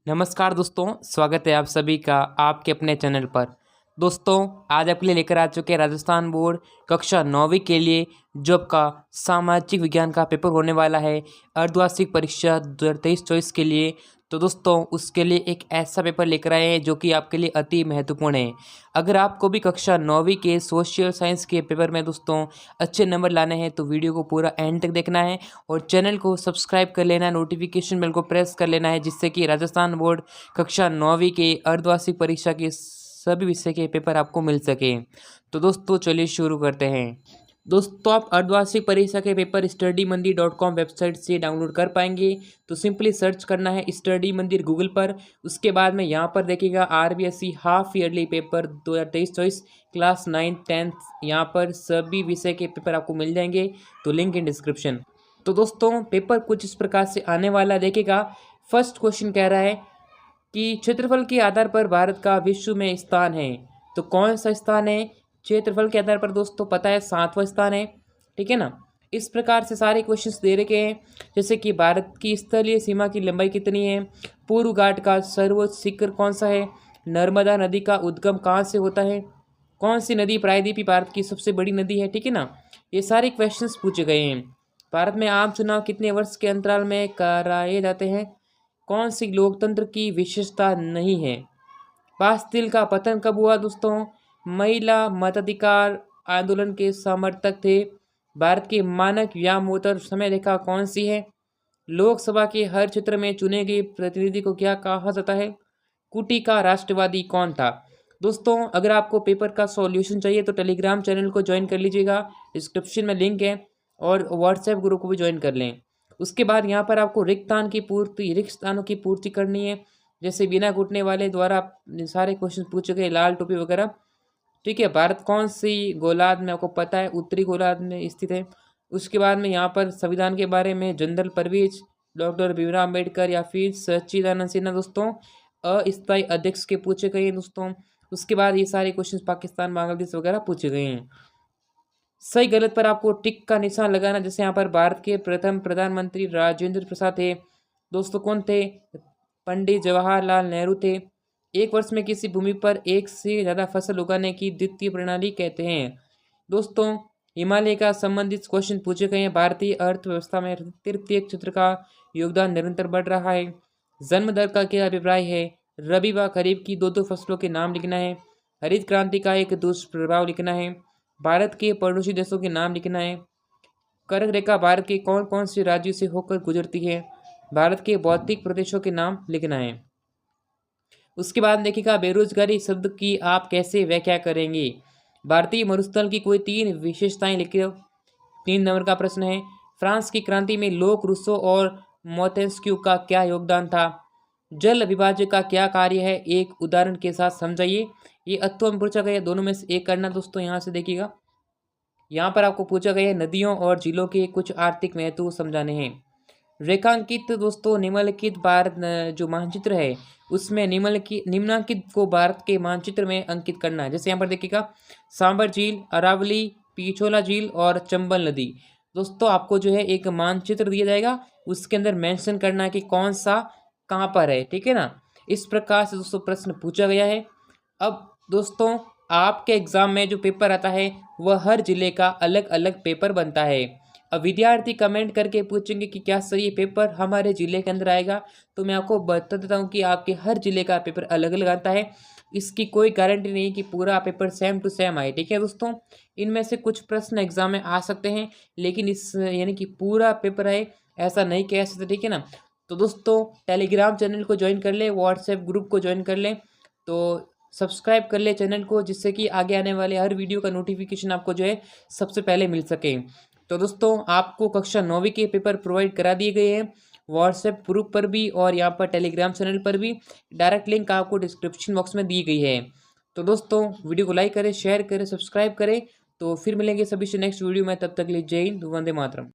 नमस्कार दोस्तों, स्वागत है आप सभी का आपके अपने चैनल पर। दोस्तों, आज आपके लिए लेकर आ चुके हैं राजस्थान बोर्ड कक्षा 9वीं के लिए जो आपका सामाजिक विज्ञान का पेपर होने वाला है अर्धवार्षिक परीक्षा 2023-24 के लिए। तो दोस्तों, उसके लिए एक ऐसा पेपर लेकर आए हैं जो कि आपके लिए अति महत्वपूर्ण है। अगर आपको भी कक्षा 9वीं के सोशल साइंस के पेपर में दोस्तों अच्छे नंबर लाने हैं तो वीडियो को पूरा एंड तक देखना है और चैनल को सब्सक्राइब कर लेना है, नोटिफिकेशन बेल को प्रेस कर लेना है, जिससे कि राजस्थान बोर्ड कक्षा 9वीं के अर्धवार्षिक परीक्षा के सभी विषय के पेपर आपको मिल सके। तो दोस्तों चलिए शुरू करते हैं। दोस्तों, आप अर्धवार्षिक परीक्षा के पेपर studymandir.com वेबसाइट से डाउनलोड कर पाएंगे। तो सिंपली सर्च करना है स्टडी मंदिर गूगल पर। उसके बाद में यहाँ पर देखिएगा RBSE half yearly paper 2023-24 class 9-10 यहाँ पर सभी विषय के पेपर आपको मिल जाएंगे। तो लिंक इन डिस्क्रिप्शन। तो दोस्तों, पेपर कुछ इस प्रकार से आने वाला देखिएगा। फर्स्ट क्वेश्चन कह रहा है कि क्षेत्रफल के आधार पर भारत का विश्व में स्थान है। तो कौन सा स्थान है? क्षेत्रफल के आधार पर दोस्तों पता है 7वां स्थान है, ठीक है ना। इस प्रकार से सारे क्वेश्चंस दे रखे हैं, जैसे कि भारत की स्थलीय सीमा की लंबाई कितनी है, पूर्व घाट का सर्वोच्च शिखर कौन सा है, नर्मदा नदी का उद्गम कहाँ से होता है, कौन सी नदी प्रायद्वीपीय भारत की सबसे बड़ी नदी है, ठीक है ना। ये सारे क्वेश्चंस पूछे गए हैं। भारत में आम चुनाव कितने वर्ष के अंतराल में कराए जाते हैं, कौन सी लोकतंत्र की विशेषता नहीं है, बास्तिल का पतन कब हुआ दोस्तों, महिला मताधिकार आंदोलन के समर्थक थे, भारत की मानक व्यामोत्तर समय रेखा कौन सी है, लोकसभा के हर क्षेत्र में चुने गए प्रतिनिधि को क्या कहा जाता है, कुटी का राष्ट्रवादी कौन था। दोस्तों, अगर आपको पेपर का सॉल्यूशन चाहिए तो टेलीग्राम चैनल को ज्वाइन कर लीजिएगा, डिस्क्रिप्शन में लिंक है, और व्हाट्सएप ग्रुप को भी ज्वाइन कर लें। उसके बाद यहाँ पर आपको रिक्त स्थानों की पूर्ति करनी है, जैसे बिना घुटने वाले द्वारा सारे क्वेश्चन पूछे गए, लाल टोपी वगैरह, ठीक है। भारत कौन सी गोलार्ध में आपको पता है उत्तरी गोलार्ध में स्थित है। उसके बाद में यहाँ पर संविधान के बारे में जनरल परवेज, डॉक्टर भीमराव अम्बेडकर या फिर सच्चिदानंद सिन्हा दोस्तों अस्थायी अध्यक्ष के पूछे गए हैं दोस्तों। उसके बाद ये सारे क्वेश्चन पाकिस्तान बांग्लादेश वगैरह पूछे गए हैं। सही गलत पर आपको टिक का निशान लगाना, जैसे यहाँ पर भारत के प्रथम प्रधानमंत्री राजेंद्र प्रसाद थे दोस्तों, कौन थे, पंडित जवाहरलाल नेहरू थे। एक वर्ष में किसी भूमि पर एक से ज़्यादा फसल उगाने की द्वितीय प्रणाली कहते हैं दोस्तों। हिमालय का संबंधित क्वेश्चन पूछे गए हैं। भारतीय अर्थव्यवस्था में तृतीय क्षेत्र का योगदान निरंतर बढ़ रहा है। जन्म दर का क्या अभिप्राय है, रबी व खरीफ की दो फसलों के नाम लिखना है, हरित क्रांति का एक दुष्प्रभाव लिखना है, भारत के पड़ोसी देशों के नाम लिखना है, कर्क रेखा भारत के कौन कौन से राज्यों से होकर गुजरती है, भारत के भौतिक प्रदेशों के नाम लिखना है। उसके बाद देखिएगा बेरोजगारी शब्द की आप कैसे व्याख्या करेंगे, भारतीय मरुस्थल की कोई 3 विशेषताएं लिखिए। 3 नंबर का प्रश्न है। फ्रांस की क्रांति में लोक रूसो और मोंटेस्क्यू का क्या योगदान था, जल विभाजक का क्या कार्य है, एक उदाहरण के साथ समझाइए। ये अत्व में पूछा गया, दोनों में से एक करना दोस्तों। यहाँ से देखिएगा, यहाँ पर आपको पूछा गया है नदियों और झीलों के कुछ आर्थिक महत्व समझाने हैं। रेखांकित दोस्तों निम्नलिखित भारत जो मानचित्र है उसमें निम्नांकित को भारत के मानचित्र में अंकित करना है। जैसे यहाँ पर देखिएगा सांबर झील, अरावली, पिछोला झील और चंबल नदी। दोस्तों, आपको जो है एक मानचित्र दिया जाएगा, उसके अंदर मेंशन करना है कि कौन सा कहाँ पर है, ठीक है ना। इस प्रकार से दोस्तों प्रश्न पूछा गया है। अब दोस्तों, आपके एग्जाम में जो पेपर आता है वह हर जिले का अलग अलग पेपर बनता है। अब विद्यार्थी कमेंट करके पूछेंगे कि क्या सर ये पेपर हमारे ज़िले के अंदर आएगा, तो मैं आपको बता देता हूँ कि आपके हर ज़िले का पेपर अलग अलग आता है। इसकी कोई गारंटी नहीं कि पूरा पेपर सेम टू सेम आए, ठीक है दोस्तों। इनमें से कुछ प्रश्न एग्जाम में आ सकते हैं, लेकिन इस यानी कि पूरा पेपर आए ऐसा नहीं कह सकते, ठीक है ना। तो दोस्तों, टेलीग्राम चैनल को ज्वाइन कर लें, व्हाट्सएप ग्रुप को ज्वाइन कर लें, तो सब्सक्राइब कर ले चैनल को, जिससे कि आगे आने वाले हर वीडियो का नोटिफिकेशन आपको जो है सबसे पहले मिल सके। तो दोस्तों, आपको कक्षा 9वीं के पेपर प्रोवाइड करा दिए गए हैं व्हाट्सएप ग्रुप पर भी और यहाँ पर टेलीग्राम चैनल पर भी। डायरेक्ट लिंक आपको डिस्क्रिप्शन बॉक्स में दी गई है। तो दोस्तों, वीडियो को लाइक करें, शेयर करें, सब्सक्राइब करें। तो फिर मिलेंगे सभी से नेक्स्ट वीडियो में, तब तक के लिए जय हिंद, वंदे मातरम।